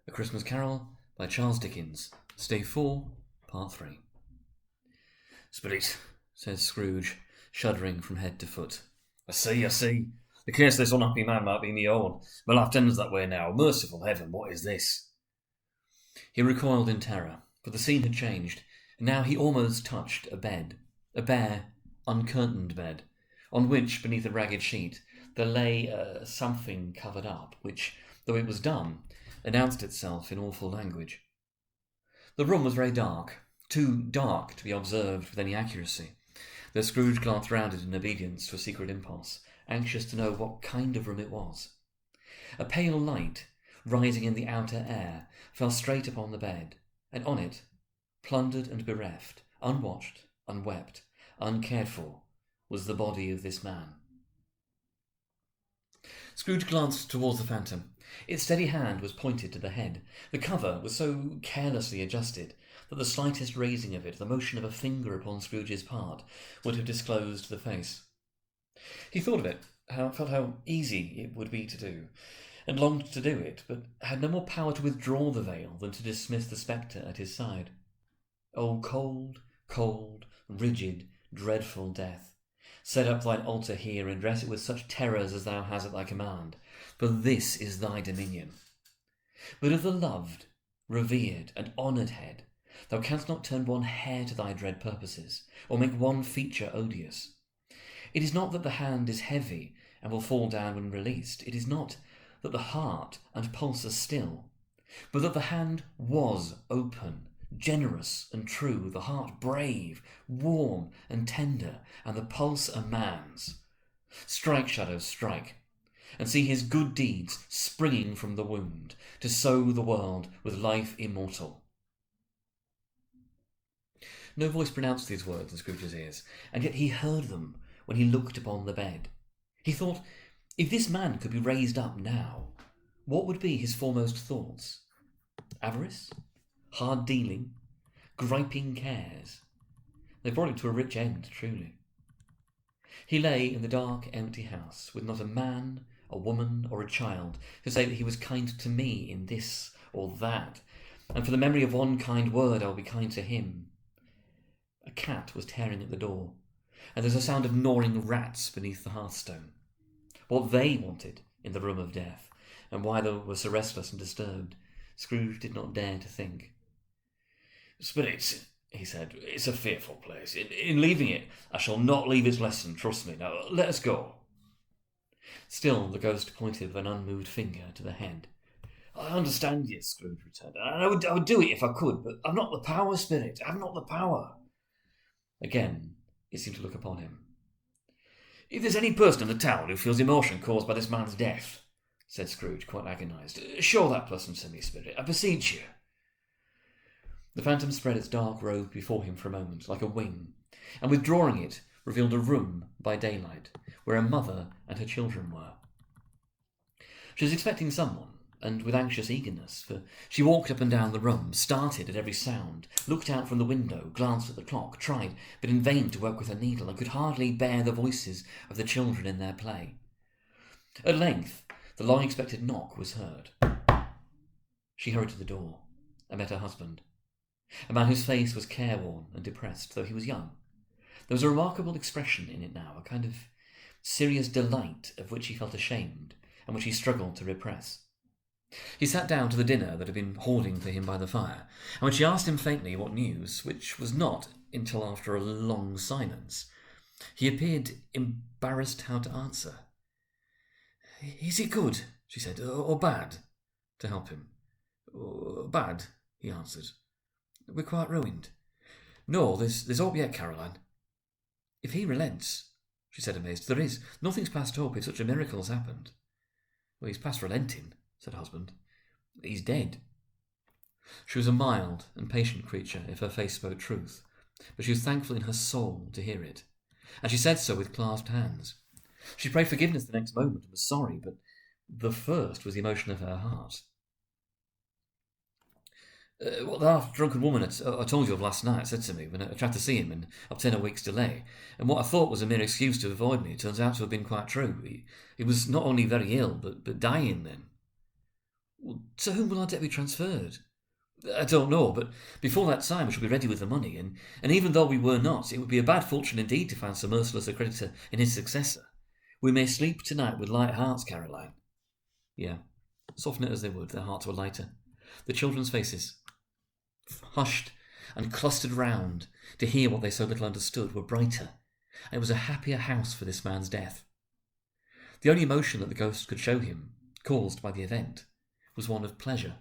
A Christmas Carol by Charles Dickens. Stave 4, Part 3. "Spirit," says Scrooge, shuddering from head to foot. I see. The case of this unhappy man might be my own. My life tends that way now. Merciful heaven, what is this?" He recoiled in terror, for the scene had changed, and now he almost touched a bed, a bare, uncurtained bed, on which, beneath a ragged sheet, there lay something covered up, which, though it was dumb, announced itself in awful language. The room was very dark, too dark to be observed with any accuracy, though Scrooge glanced round it in obedience to a secret impulse, anxious to know what kind of room it was. A pale light, rising in the outer air, fell straight upon the bed, and on it, plundered and bereft, unwatched, unwept, uncared for, was the body of this man. Scrooge glanced towards the phantom. Its steady hand was pointed to the head. The cover was so carelessly adjusted that the slightest raising of it, the motion of a finger upon Scrooge's part, would have disclosed the face. He thought of it, felt how easy it would be to do, and longed to do it, but had no more power to withdraw the veil than to dismiss the spectre at his side. O cold, cold, rigid, dreadful death! Set up thine altar here, and dress it with such terrors as thou hast at thy command, for this is thy dominion. But of the loved, revered, and honoured head, thou canst not turn one hair to thy dread purposes, or make one feature odious. It is not that the hand is heavy, and will fall down when released. It is not that the heart and pulse are still, but that the hand was open, generous and true, the heart brave, warm and tender, and the pulse a man's. Strike, shadows, strike, and see his good deeds springing from the wound, to sow the world with life immortal. No voice pronounced these words in Scrooge's ears, and yet he heard them when he looked upon the bed. He thought, if this man could be raised up now, what would be his foremost thoughts? Avarice? Hard dealing? Griping cares? They brought him to a rich end, truly. He lay in the dark, empty house, with not a man, a woman, or a child to say that he was kind to me in this or that, and for the memory of one kind word I will be kind to him. A cat was tearing at the door, and there was a sound of gnawing rats beneath the hearthstone. What they wanted in the room of death, and why they were so restless and disturbed, Scrooge did not dare to think. "Spirits," he said, "it's a fearful place. In leaving it, I shall not leave its lesson, trust me. Now, let us go." Still the ghost pointed with an unmoved finger to the head. "I understand you," Scrooge returned, "and I would do it if I could, but I've not the power, Spirit. I've not the power." Again it seemed to look upon him. "If there's any person in the town who feels emotion caused by this man's death," said Scrooge, quite agonised, "show that person to me, Spirit, I beseech you." The phantom spread its dark robe before him for a moment, like a wing, and withdrawing it, revealed a room by daylight, where a mother and her children were. She was expecting someone, and with anxious eagerness, for she walked up and down the room, started at every sound, looked out from the window, glanced at the clock, tried, but in vain, to work with her needle, and could hardly bear the voices of the children in their play. At length the long-expected knock was heard. She hurried to the door, and met her husband, a man whose face was careworn and depressed, though he was young. There was a remarkable expression in it now, a kind of serious delight of which he felt ashamed, and which he struggled to repress. He sat down to the dinner that had been hoarding for him by the fire, and when she asked him faintly what news, which was not until after a long silence, he appeared embarrassed how to answer. "Is it good," she said, "or bad?" to help him. "Bad," he answered. "We're quite ruined." "No, there's hope yet, Caroline." "If he relents," she said, amazed. "There is. Nothing's past hope if such a miracle's happened." "Well, he's past relenting," said her husband. "He's dead." She was a mild and patient creature, if her face spoke truth, but she was thankful in her soul to hear it, and she said so with clasped hands. She prayed forgiveness the next moment and was sorry, but the first was the emotion of her heart. What the half-drunken woman I told you of last night said to me when I tried to see him and obtain a week's delay, and what I thought was a mere excuse to avoid me, turns out to have been quite true. He was not only very ill, but dying then." Well, to whom will our debt be transferred? I don't know, but before that time we shall be ready with the money, and even though we were not, it would be a bad fortune indeed to find so merciless a creditor in his successor. We may sleep tonight with light hearts, Caroline. Yeah, soften it as they would, their hearts were lighter. The children's faces, hushed and clustered round to hear what they so little understood, were brighter, and it was a happier house for this man's death. The only emotion that the ghost could show him, caused by the event, was one of pleasure.